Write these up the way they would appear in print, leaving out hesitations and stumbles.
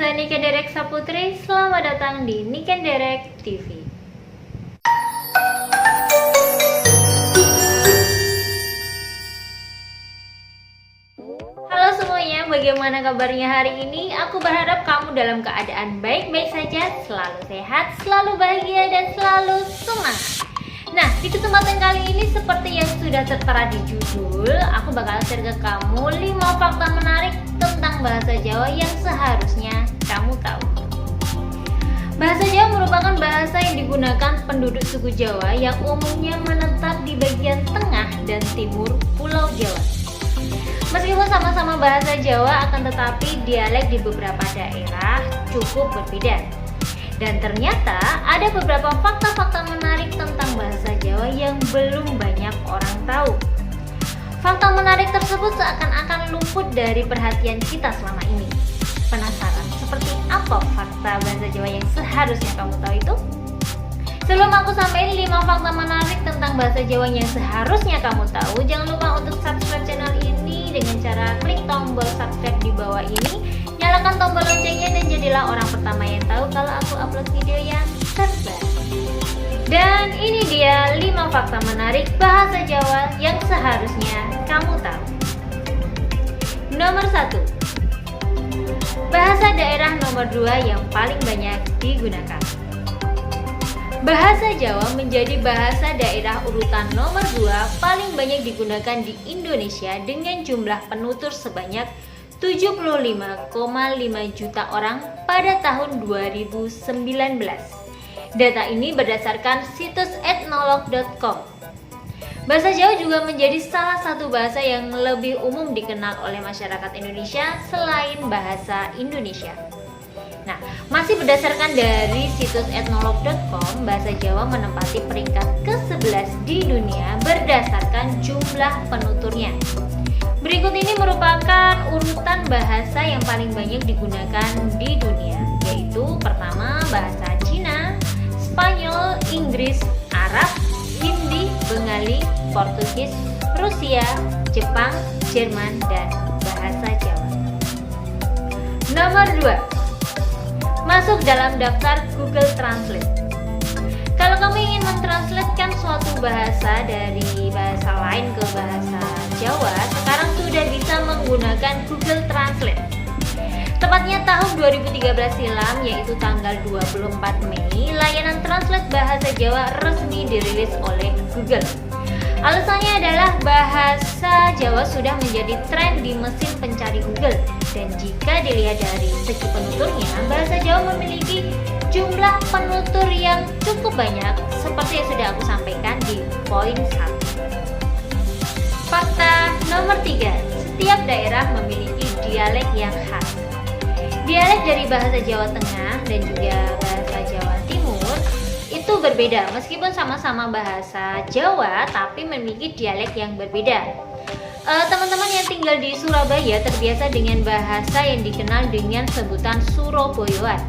Mbak Niken Derek Saputri, selamat datang di Niken Derek TV. Halo semuanya, bagaimana kabarnya hari ini? Aku berharap kamu dalam keadaan baik-baik saja, selalu sehat, selalu bahagia, dan selalu semangat. Nah, di kesempatan kali ini seperti yang sudah tertera di judul, aku bakal share ke kamu 5 fakta menarik tentang bahasa Jawa yang seharusnya kamu tahu. Bahasa Jawa merupakan bahasa yang digunakan penduduk suku Jawa yang umumnya menetap di bagian tengah dan timur Pulau Jawa. Meskipun sama-sama bahasa Jawa, akan tetapi dialek di beberapa daerah cukup berbeda. Dan ternyata ada beberapa fakta-fakta menarik tentang bahasa Jawa yang belum banyak orang tahu. Fakta menarik tersebut seakan-akan luput dari perhatian kita selama ini. Penasaran seperti apa fakta bahasa Jawa yang seharusnya kamu tahu itu? Sebelum aku sampaikan 5 fakta menarik tentang bahasa Jawa yang seharusnya kamu tahu, jangan lupa untuk subscribe channel ini dengan cara klik tombol subscribe di bawah ini. Nyalakan tombol loncengnya dan jadilah orang pertama yang tahu kalau aku upload video yang terbaru. Dan ini dia 5 fakta menarik bahasa Jawa yang seharusnya kamu tahu. Nomor 1. Bahasa daerah nomor 2 yang paling banyak digunakan. Bahasa Jawa menjadi bahasa daerah urutan nomor 2 paling banyak digunakan di Indonesia dengan jumlah penutur sebanyak 75,5 juta orang pada tahun 2019. Data ini berdasarkan situs etnolog.com. Bahasa Jawa juga menjadi salah satu bahasa yang lebih umum dikenal oleh masyarakat Indonesia selain bahasa Indonesia. Nah, masih berdasarkan dari situs etnolog.com, bahasa Jawa menempati peringkat ke-11 di dunia berdasarkan jumlah penuturnya. Berikut ini merupakan urutan bahasa yang paling banyak digunakan di dunia, yaitu pertama bahasa Cina, Spanyol, Inggris, Arab, Hindi, Bengali, Portugis, Rusia, Jepang, Jerman, dan bahasa Jawa. Nomor 2. Masuk dalam daftar Google Translate. Kalau kamu ingin mentranslatekan suatu bahasa dari bahasa lain ke bahasa Jawa, sekarang sudah bisa menggunakan Google Translate. Tepatnya tahun 2013 silam, yaitu tanggal 24 Mei, layanan translate bahasa Jawa resmi dirilis oleh Google. Alasannya adalah bahasa Jawa sudah menjadi tren di mesin pencari Google. Dan jika dilihat dari segi penuturnya, bahasa Jawa memiliki jumlah penutur yang cukup banyak seperti yang sudah aku sampaikan di poin 1. Fakta nomor 3. Setiap daerah memiliki dialek yang khas. Dialek dari bahasa Jawa Tengah dan juga bahasa Jawa Timur itu berbeda, meskipun sama-sama bahasa Jawa tapi memiliki dialek yang berbeda. Teman-teman yang tinggal di Surabaya terbiasa dengan bahasa yang dikenal dengan sebutan Surabayaan.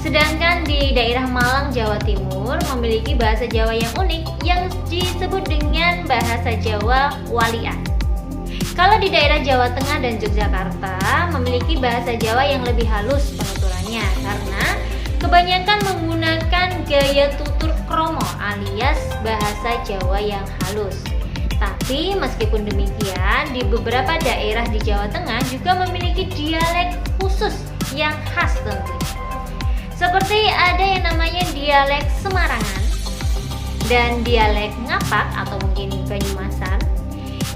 Sedangkan di daerah Malang, Jawa Timur memiliki bahasa Jawa yang unik yang disebut dengan bahasa Jawa Walian. Kalau di daerah Jawa Tengah dan Yogyakarta memiliki bahasa Jawa yang lebih halus penuturannya karena kebanyakan menggunakan gaya tutur kromo alias bahasa Jawa yang halus. Tapi meskipun demikian, di beberapa daerah di Jawa Tengah juga memiliki dialek khusus yang khas tentunya. Seperti ada yang namanya dialek Semarangan dan dialek Ngapak atau mungkin Banyumasan.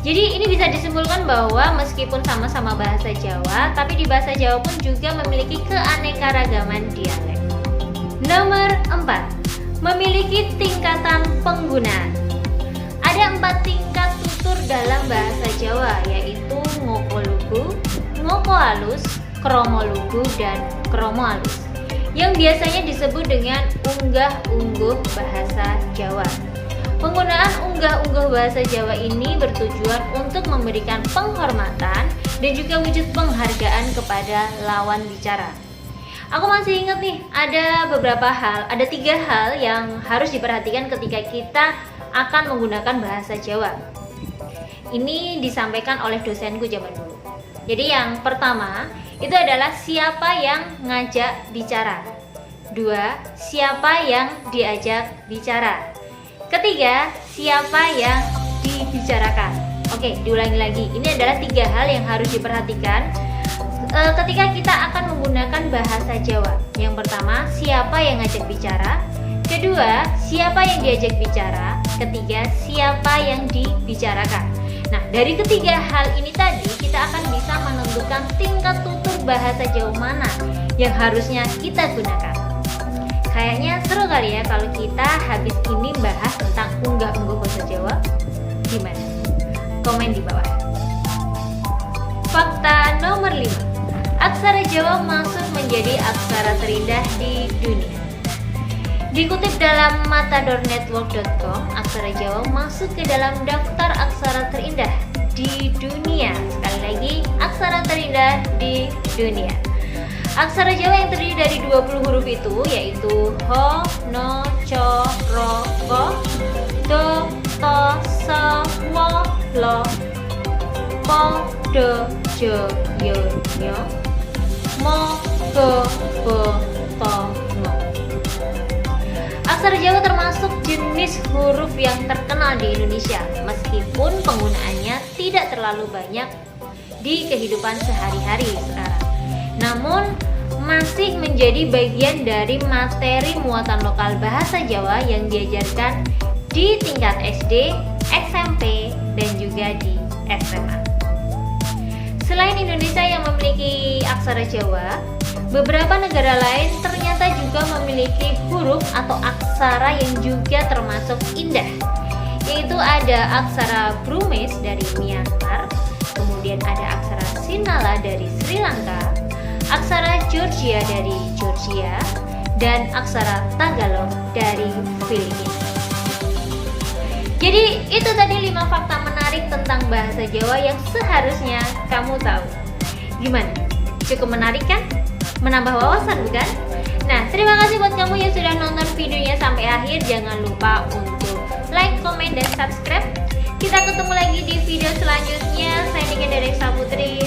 Jadi ini bisa disimpulkan bahwa meskipun sama-sama bahasa Jawa, tapi di bahasa Jawa pun juga memiliki keanekaragaman dialek. Nomor 4. Memiliki tingkatan penggunaan. Ada 4 tingkat tutur dalam bahasa Jawa, yaitu ngoko lugu, ngoko halus, kromo lugu, dan kromo halus, yang biasanya disebut dengan unggah-ungguh bahasa Jawa. Penggunaan unggah-ungguh bahasa Jawa ini bertujuan untuk memberikan penghormatan dan juga wujud penghargaan kepada lawan bicara. Aku masih ingat nih, ada 3 hal yang harus diperhatikan ketika kita akan menggunakan bahasa Jawa. Ini disampaikan oleh dosenku zaman dulu. Jadi yang pertama, itu adalah siapa yang ngajak bicara. 2. Siapa yang diajak bicara. Ketiga, siapa yang dibicarakan. Oke, diulangi lagi. Ini adalah 3 hal yang harus diperhatikan ketika kita akan menggunakan bahasa Jawa. Yang pertama, siapa yang ngajak bicara. Kedua, siapa yang diajak bicara. Ketiga, siapa yang dibicarakan. Nah, dari ketiga hal ini tadi kita akan bisa menentukan tingkat tutur bahasa Jawa mana yang harusnya kita gunakan. Kayaknya seru kali ya kalau kita habis ini bahas tentang unggah-ungguh bahasa Jawa. Gimana? Komen di bawah. Fakta nomor 5. Aksara Jawa masuk menjadi aksara terindah di dunia. Dikutip dalam matadornetwork.com, aksara Jawa masuk ke dalam daftar aksara terindah di dunia. Sekali lagi, aksara terindah di dunia. Aksara Jawa yang terdiri dari 20 huruf itu yaitu ho, no, co, ro, ko, do, to, so, wo, lo, po, do, jo, yo, nyo, mo, go, bo, to, no. Aksara Jawa termasuk jenis huruf yang terkenal di Indonesia, meskipun penggunaannya tidak terlalu banyak di kehidupan sehari-hari sekarang. Namun, masih menjadi bagian dari materi muatan lokal bahasa Jawa yang diajarkan di tingkat SD, SMP, dan juga di SMA. Selain Indonesia yang memiliki aksara Jawa, beberapa negara lain ternyata juga memiliki huruf atau aksara yang juga termasuk indah, yaitu ada aksara Burmese dari Myanmar, kemudian ada aksara Sinhala dari Sri Lanka, aksara Georgia dari Georgia, dan aksara Tagalog dari Filipina. Jadi itu tadi 5 fakta menarik tentang bahasa Jawa yang seharusnya kamu tahu. Gimana? Cukup menarik kan? Menambah wawasan bukan? Nah, terima kasih buat kamu yang sudah nonton videonya sampai akhir. Jangan lupa untuk like, komen, dan subscribe. Kita ketemu lagi di video selanjutnya. Saya Nika dari Saputri.